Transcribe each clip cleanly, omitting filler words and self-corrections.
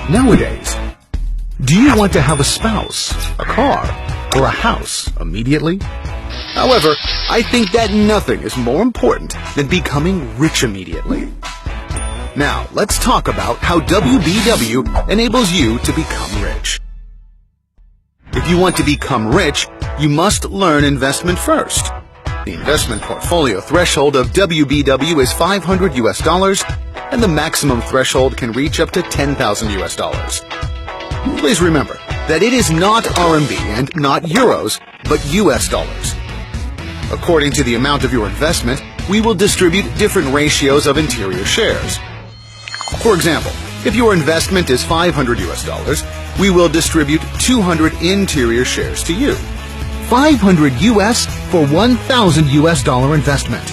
Nowadays, do you want to have a spouse, a car, or a house immediately? However, I think that nothing is more important than becoming rich immediately. Now, let's talk about how WBW enables you to become rich. If you want to become rich, you must learn investment first. The investment portfolio threshold of WBW is $500, and the maximum threshold can reach up to $10,000. Please remember that it is not RMB and not euros, but US dollars. According to the amount of your investment, we will distribute different ratios of interior shares. For example, if your investment is $500, we will distribute 200 interior shares to you. 500 US for $1,000 investment,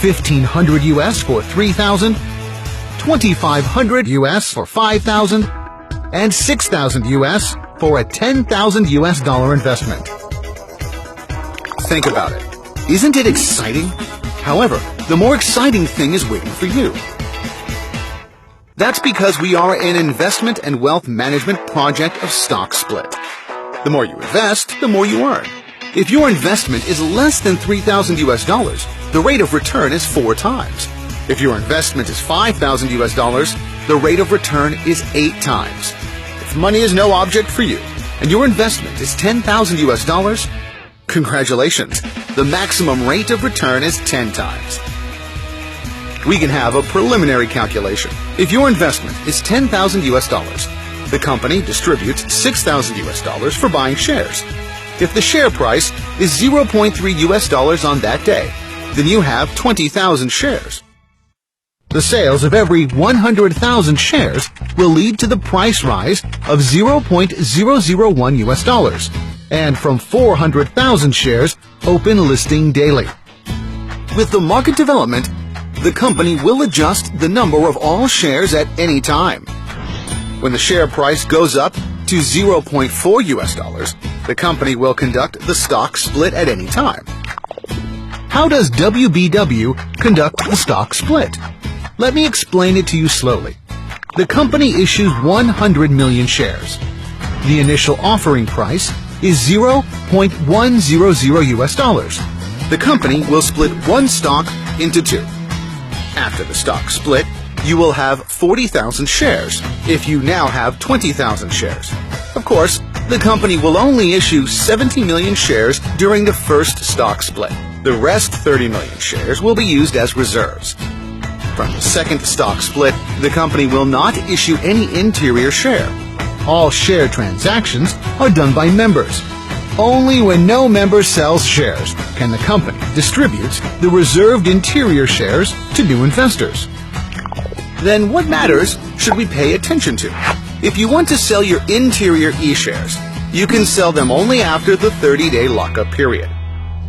1,500 US for 3,000, 2,500 US for 5,000, and 6,000 US for a $10,000 investment. Think about it. Isn't it exciting? However, the more exciting thing is waiting for you. That's because we are an investment and wealth management project of stock split. The more you invest, the more you earn. If your investment is less than $3,000, the rate of return is 4 times. If your investment is $5,000, the rate of return is 8 times. If money is no object for you, and your investment is $10,000, congratulations, the maximum rate of return is 10 times. We can have a preliminary calculation. If your investment is $10,000, the company distributes $6,000 for buying shares. If the share price is $0.3 on that day, then you have 20,000 shares. The sales of every 100,000 shares will lead to the price rise of $0.001, and from 400,000 shares open listing daily. With the market development, the company will adjust the number of all shares at any time. When the share price goes up to $0.4, the company will conduct the stock split at any time. How does WBW conduct the stock split? Let me explain it to you slowly. The company issues 100 million shares. The initial offering price is $0.100. The company will split one stock into 2. After the stock split, you will have 40,000 shares if you now have 20,000 shares. Of course, the company will only issue 70 million shares during the first stock split. The rest 30 million shares will be used as reserves. From the second stock split, the company will not issue any interior share. All share transactions are done by members. Only when no member sells shares can the company distribute the reserved interior shares to new investors. Then what matters should we pay attention to? If you want to sell your interior e-shares, you can sell them only after the 30-day lockup period.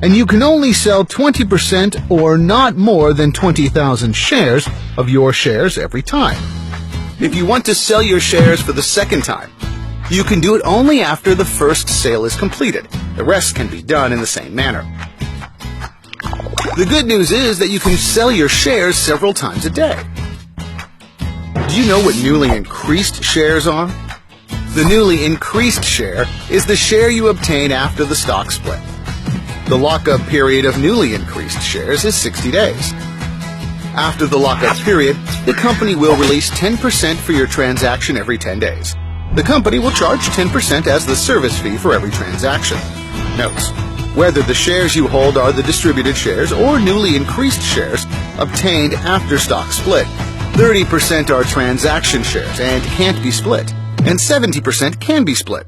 And you can only sell 20% or not more than 20,000 shares of your shares every time. If you want to sell your shares for the second time, you can do it only after the first sale is completed. The rest can be done in the same manner. The good news is that you can sell your shares several times a day. Do you know what newly increased shares are? The newly increased share is the share you obtain after the stock split. The lockup period of newly increased shares is 60 days. After the lockup period, the company will release 10% for your transaction every 10 days. The company will charge 10% as the service fee for every transaction. Notes: whether the shares you hold are the distributed shares or newly increased shares obtained after stock split, 30% are transaction shares and can't be split, and 70% can be split.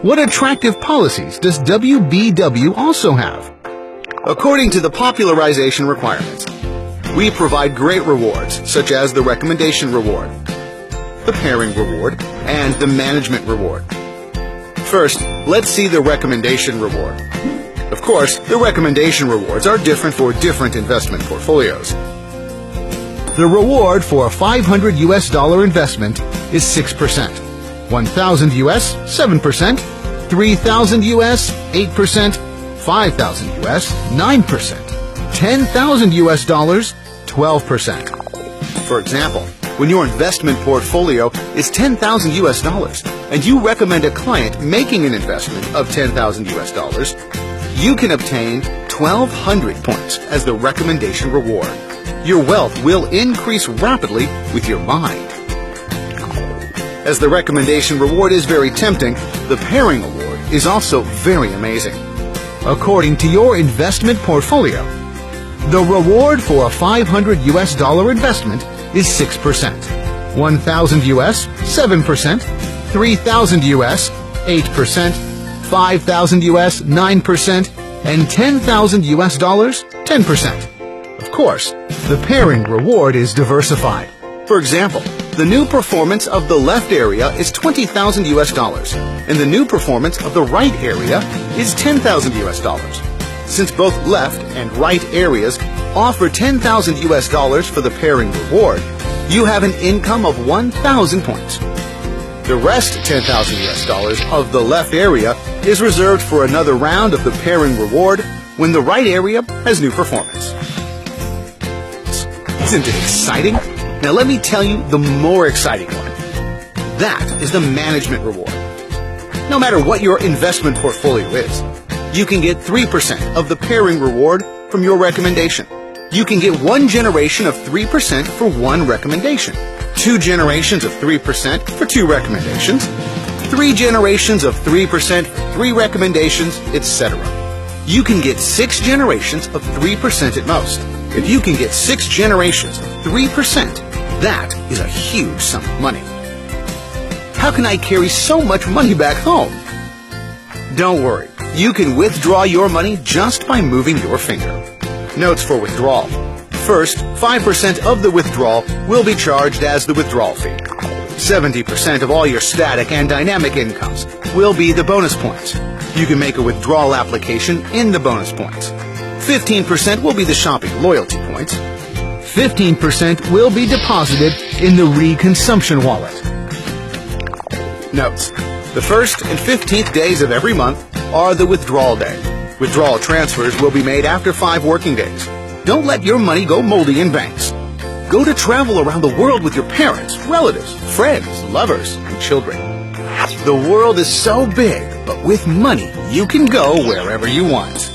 What attractive policies does WBW also have? According to the popularization requirements, we provide great rewards such as the recommendation reward, the pairing reward, and the management reward. First, let's see the recommendation reward. Of course, the recommendation rewards are different for different investment portfolios. The reward for a $500 investment is 6%, 1,000 US 7%, 3,000 US 8%, 5,000 US 9%, 10,000 US dollars 12%. For example, When your investment portfolio is 10,000 US dollars and you recommend a client making an investment of 10,000 US dollars, you can obtain 1,200 points as the recommendation reward. Your wealth will increase rapidly with your mind. As the recommendation reward is very tempting, the pairing award is also very amazing. According to your investment portfolio, the reward for a 500 US dollar investment is 6%, 1,000 US, 7%, 3,000 US, 8%, 5,000 US, 9%, and 10,000 US dollars, 10%. Of course, the pairing reward is diversified. For example, the new performance of the left area is 20,000 US dollars, and the new performance of the right area is 10,000 US dollars. Since both left and right areas offer 10,000 US dollars for the pairing reward, you have an income of 1,000 points. The rest 10,000 US dollars of the left area is reserved for another round of the pairing reward when the right area has new performance. Isn't it exciting? Now let me tell you the more exciting one. That is the management reward. No matter what your investment portfolio is, you can get 3% of the pairing reward from your recommendation. You can get 1 generation of 3% for 1 recommendation, 2 generations of 3% for 2 recommendations, 3 generations of 3% for 3 recommendations, etc. You can get 6 generations of 3% at most. If you can get 6 generations of 3%, that is a huge sum of money. How can I carry so much money back home? Don't worry, you can withdraw your money just by moving your finger. Notes for withdrawal. First, 5% of the withdrawal will be charged as the withdrawal fee. 70% of all your static and dynamic incomes will be the bonus points. You can make a withdrawal application in the bonus points. 15% will be the shopping loyalty points. 15% will be deposited in the reconsumption wallet. Notes. The 1st and 15th days of every month are the withdrawal day. Withdrawal transfers will be made after 5 working days. Don't let your money go moldy in banks. Go to travel around the world with your parents, relatives, friends, lovers, and children. The world is so big, but with money, you can go wherever you want.